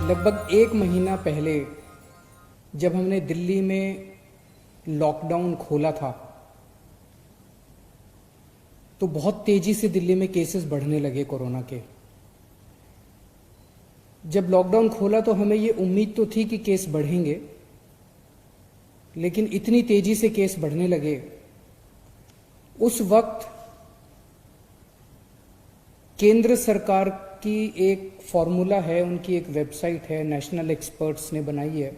लगभग एक महीना पहले जब हमने दिल्ली में लॉकडाउन खोला था तो बहुत तेजी से दिल्ली में केसेस बढ़ने लगे कोरोना के। जब लॉकडाउन खोला तो हमें ये उम्मीद तो थी कि केस बढ़ेंगे, लेकिन इतनी तेजी से केस बढ़ने लगे। उस वक्त केंद्र सरकार की एक फॉर्मूला है, उनकी एक वेबसाइट है, नेशनल एक्सपर्ट्स ने बनाई है।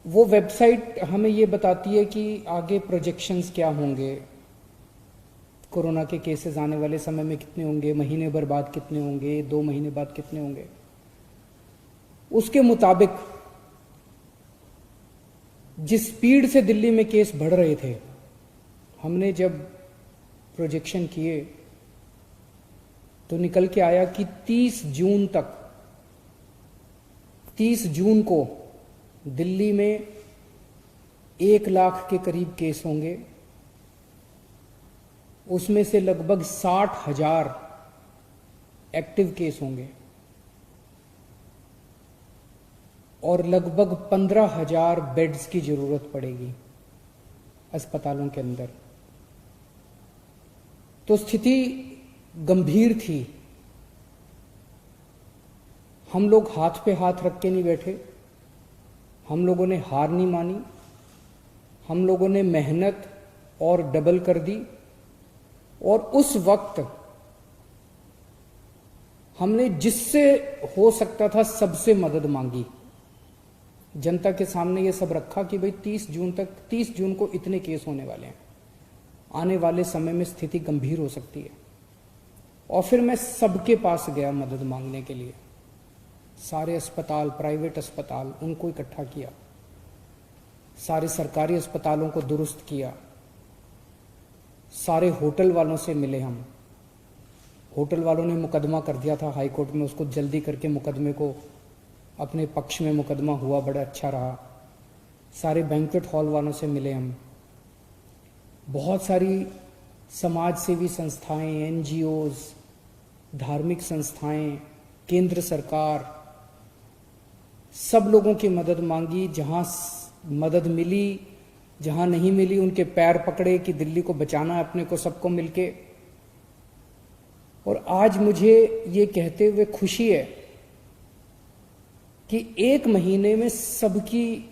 वो वेबसाइट हमें ये बताती है कि आगे प्रोजेक्शंस क्या होंगे, कोरोना के केसेस आने वाले समय में कितने होंगे, महीने भर बाद कितने होंगे, 2 महीने बाद कितने होंगे। उसके मुताबिक जिस स्पीड से दिल्ली में केस बढ़ रहे थे, हमने जब प्रोजेक्शन किए तो निकल के आया कि 30 जून को दिल्ली में 1 लाख के करीब केस होंगे। उसमें से लगभग 60,000 एक्टिव केस होंगे और लगभग 15,000 बेड्स की जरूरत पड़ेगी अस्पतालों के अंदर। तो स्थिति गंभीर थी। हम लोग हाथ पे हाथ रख के नहीं बैठे, हम लोगों ने हार नहीं मानी, हम लोगों ने मेहनत और डबल कर दी। और उस वक्त हमने जिससे हो सकता था सबसे मदद मांगी। जनता के सामने ये सब रखा कि भाई 30 जून को इतने केस होने वाले हैं, आने वाले समय में स्थिति गंभीर हो सकती है। और फिर मैं सबके पास गया मदद मांगने के लिए। सारे अस्पताल, प्राइवेट अस्पताल, उनको इकट्ठा किया, सारे सरकारी अस्पतालों को दुरुस्त किया, सारे होटल वालों से मिले हम। होटल वालों ने मुकदमा कर दिया था हाई कोर्ट में, उसको जल्दी करके मुकदमे को अपने पक्ष में मुकदमा हुआ, बड़ा अच्छा रहा। सारे बैंक्वेट हॉल वालों से मिले हम। बहुत सारी समाज सेवी संस्थाएं, एनजीओज, धार्मिक संस्थाएं, केंद्र सरकार, सब लोगों की मदद मांगी। जहां मदद मिली, जहां नहीं मिली, उनके पैर पकड़े कि दिल्ली को बचाना है अपने को, सबको मिलके। और आज मुझे ये कहते हुए खुशी है कि 1 महीने में सबकी,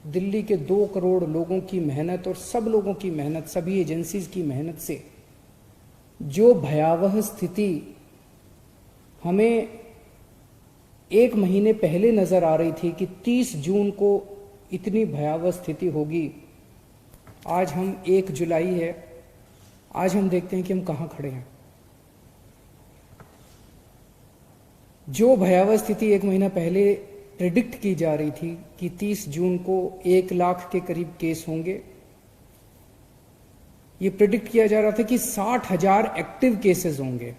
दिल्ली के 2 करोड़ लोगों की मेहनत और सब लोगों की मेहनत, सभी एजेंसीज की मेहनत से जो भयावह स्थिति हमें 1 महीने पहले नजर आ रही थी कि 30 जून को इतनी भयावह स्थिति होगी, आज हम 1 जुलाई है, आज हम देखते हैं कि हम कहां खड़े हैं। जो भयावह स्थिति 1 महीना पहले प्रेडिक्ट की जा रही थी कि 30 जून को 1 लाख के करीब केस होंगे, ये प्रेडिक्ट किया जा रहा था कि 60,000 एक्टिव केसेस होंगे।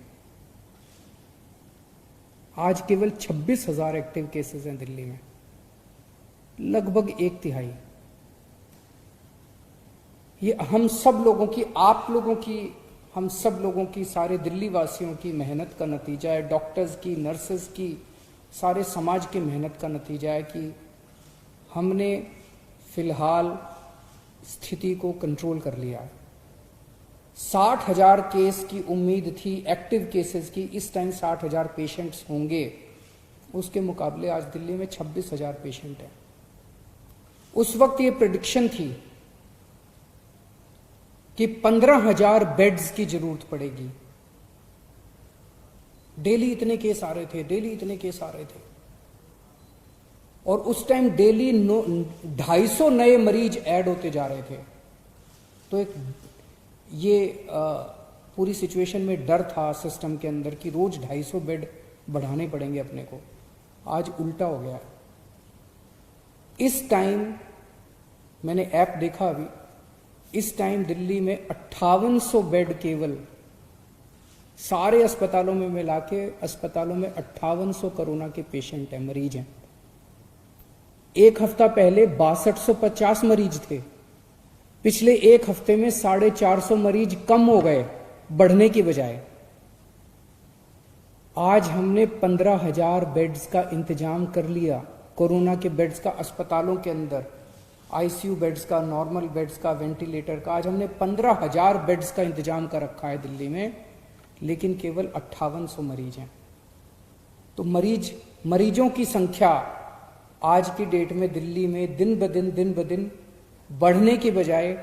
आज केवल 26,000 एक्टिव केसेस हैं दिल्ली में, लगभग 1/3। ये हम सब लोगों की, आप लोगों की, हम सब लोगों की, सारे दिल्ली वासियों की मेहनत का नतीजा है। डॉक्टर्स की, नर्सेस की, सारे समाज की मेहनत का नतीजा है कि हमने फिलहाल स्थिति को कंट्रोल कर लिया है। 60,000 केस की उम्मीद थी, एक्टिव केसेस की। इस टाइम 60,000 पेशेंट्स होंगे, उसके मुकाबले आज दिल्ली में 26,000 पेशेंट हैं। उस वक्त ये प्रेडिक्शन थी कि 15,000 बेड्स की जरूरत पड़ेगी। डेली इतने केस आ रहे थे, डेली इतने केस आ रहे थे। और उस टाइम डेली 250 नए मरीज ऐड होते जा रहे थे। तो एक ये पूरी सिचुएशन में डर था सिस्टम के अंदर कि रोज 250 बेड बढ़ाने पड़ेंगे अपने को। आज उल्टा हो गया। इस टाइम मैंने ऐप देखा अभी, इस टाइम दिल्ली में 5800 बेड, केवल सारे अस्पतालों में मिला के अस्पतालों में 5800 कोरोना के पेशेंट हैं, मरीज हैं। 1 हफ्ता पहले 6250 मरीज थे। पिछले 1 हफ्ते में 450 मरीज कम हो गए, बढ़ने की बजाय। आज हमने 15,000 बेड्स का इंतजाम कर लिया, कोरोना के बेड्स का अस्पतालों के अंदर, आईसीयू बेड्स का, नॉर्मल बेड्स का, वेंटिलेटर का। आज हमने 15,000 बेड्स का इंतजाम कर रखा है दिल्ली में, लेकिन केवल 5800 मरीज हैं। तो मरीजों की संख्या आज की डेट में दिल्ली में दिन ब दिन बढ़ने की बजाय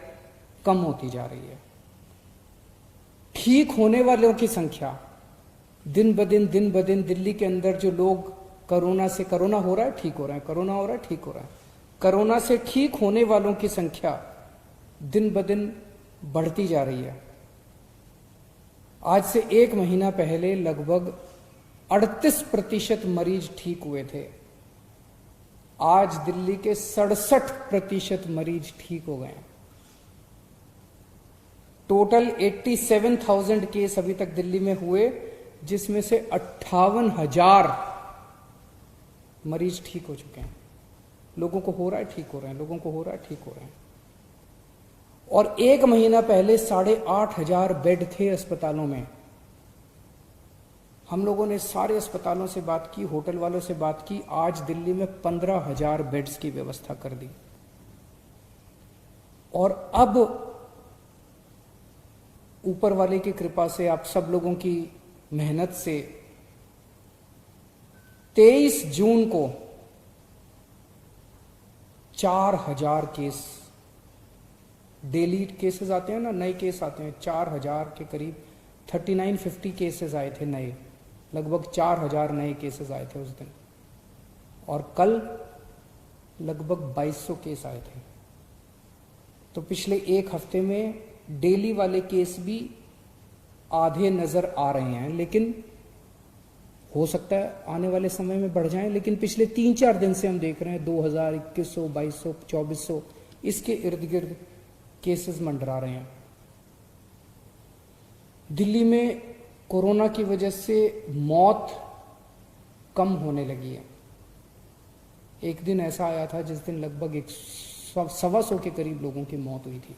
कम होती जा रही है। ठीक होने वालों की संख्या दिन ब दिन दिल्ली के अंदर जो लोग कोरोना हो रहा है, ठीक हो रहा है, कोरोना हो रहा है, ठीक हो रहा है, कोरोना से ठीक होने वालों की संख्या दिन ब दिन बढ़ती जा रही है। आज से 1 महीना पहले लगभग 38% मरीज ठीक हुए थे। आज दिल्ली के 67% मरीज ठीक हो गए हैं। टोटल 87,000 केस अभी तक दिल्ली में हुए, जिसमें से 58,000 मरीज ठीक हो चुके हैं। लोगों को हो रहा है, ठीक हो रहे हैं, लोगों को हो रहा है, ठीक हो रहे हैं। और 1 महीना पहले 8,500 बेड थे अस्पतालों में। हम लोगों ने सारे अस्पतालों से बात की, होटल वालों से बात की। आज दिल्ली में 15,000 बेड्स की व्यवस्था कर दी। और अब ऊपर वाले की कृपा से, आप सब लोगों की मेहनत से 23 जून को 4,000 केस, डेली केसेस आते हैं ना, नए केस आते हैं, 4,000 के करीब 3950 केसेस आए थे नए, लगभग 4,000 नए केसेस आए थे उस दिन। और कल लगभग 2200 केस आए थे। तो पिछले 1 हफ्ते में डेली वाले केस भी आधे नजर आ रहे हैं, लेकिन हो सकता है आने वाले समय में बढ़ जाएं। लेकिन पिछले 3-4 दिन से हम देख रहे हैं 2000, 2100, 2200, 2400 इसके इर्द गिर्द केसेस मंडरा रहे हैं। दिल्ली में कोरोना की वजह से मौत कम होने लगी है। एक दिन ऐसा आया था जिस दिन लगभग 100-125 के करीब लोगों की मौत हुई थी।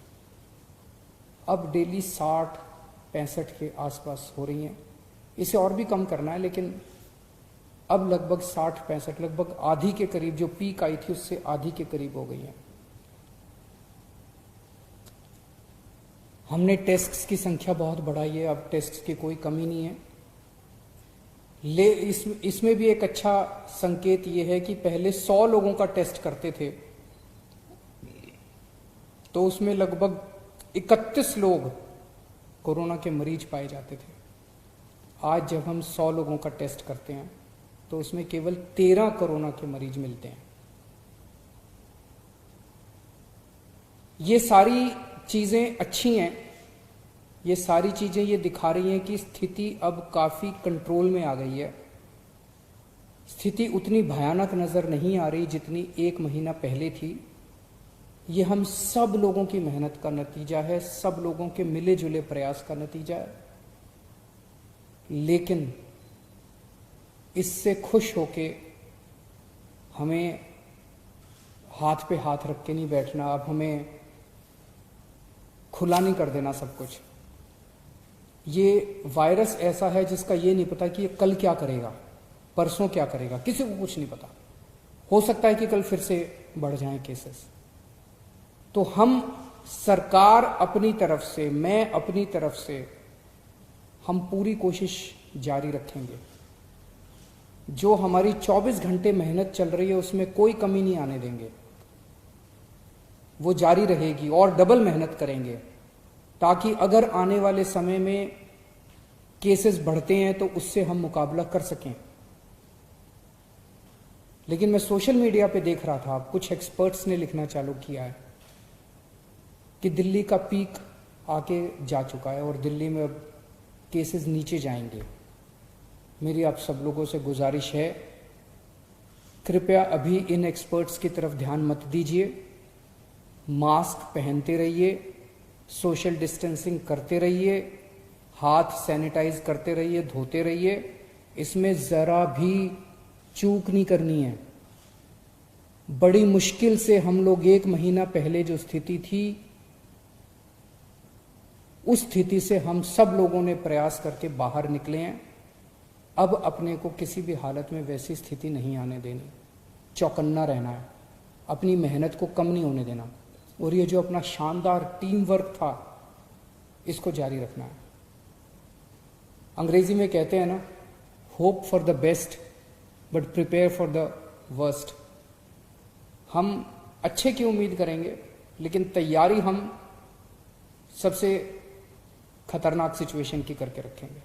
अब डेली 60-65 के आसपास हो रही हैं। इसे और भी कम करना है, लेकिन अब लगभग 60-65, लगभग आधी के करीब, जो पीक आई थी उससे आधी के करीब हो गई है। हमने टेस्ट्स की संख्या बहुत बढ़ाई है, अब टेस्ट्स की कोई कमी नहीं है। इसमें भी एक अच्छा संकेत ये है कि पहले 100 लोगों का टेस्ट करते थे तो उसमें लगभग 31 लोग कोरोना के मरीज पाए जाते थे। आज जब हम 100 लोगों का टेस्ट करते हैं तो उसमें केवल 13 कोरोना के मरीज मिलते हैं। ये सारी चीजें अच्छी हैं। ये सारी चीजें ये दिखा रही हैं कि स्थिति अब काफी कंट्रोल में आ गई है। स्थिति उतनी भयानक नजर नहीं आ रही जितनी 1 महीना पहले थी। ये हम सब लोगों की मेहनत का नतीजा है, सब लोगों के मिले जुले प्रयास का नतीजा है। लेकिन इससे खुश होके हमें हाथ पे हाथ रख के नहीं बैठना। अब हमें खुला नहीं कर देना सब कुछ। ये वायरस ऐसा है जिसका ये नहीं पता कि ये कल क्या करेगा, परसों क्या करेगा, किसी को कुछ नहीं पता। हो सकता है कि कल फिर से बढ़ जाएं केसेस। तो हम सरकार अपनी तरफ से, मैं अपनी तरफ से, हम पूरी कोशिश जारी रखेंगे। जो हमारी 24 घंटे मेहनत चल रही है उसमें कोई कमी नहीं आने देंगे। वो जारी रहेगी और डबल मेहनत करेंगे, ताकि अगर आने वाले समय में केसेस बढ़ते हैं तो उससे हम मुकाबला कर सकें। लेकिन मैं सोशल मीडिया पे देख रहा था, कुछ एक्सपर्ट्स ने लिखना चालू किया है कि दिल्ली का पीक आके जा चुका है और दिल्ली में अब केसेस नीचे जाएंगे। मेरी आप सब लोगों से गुजारिश है, कृपया अभी इन एक्सपर्ट्स की तरफ ध्यान मत दीजिए। मास्क पहनते रहिए, सोशल डिस्टेंसिंग करते रहिए, हाथ सैनिटाइज करते रहिए, धोते रहिए। इसमें जरा भी चूक नहीं करनी है। बड़ी मुश्किल से हम लोग 1 महीना पहले जो स्थिति थी, उस स्थिति से हम सब लोगों ने प्रयास करके बाहर निकले हैं। अब अपने को किसी भी हालत में वैसी स्थिति नहीं आने देनी, चौकन्ना रहना है, अपनी मेहनत को कम नहीं होने देना, और ये जो अपना शानदार टीम वर्क था इसको जारी रखना है। अंग्रेजी में कहते हैं ना, hope for the best but prepare for the worst. हम अच्छे की उम्मीद करेंगे लेकिन तैयारी हम सबसे खतरनाक सिचुएशन की करके रखेंगे।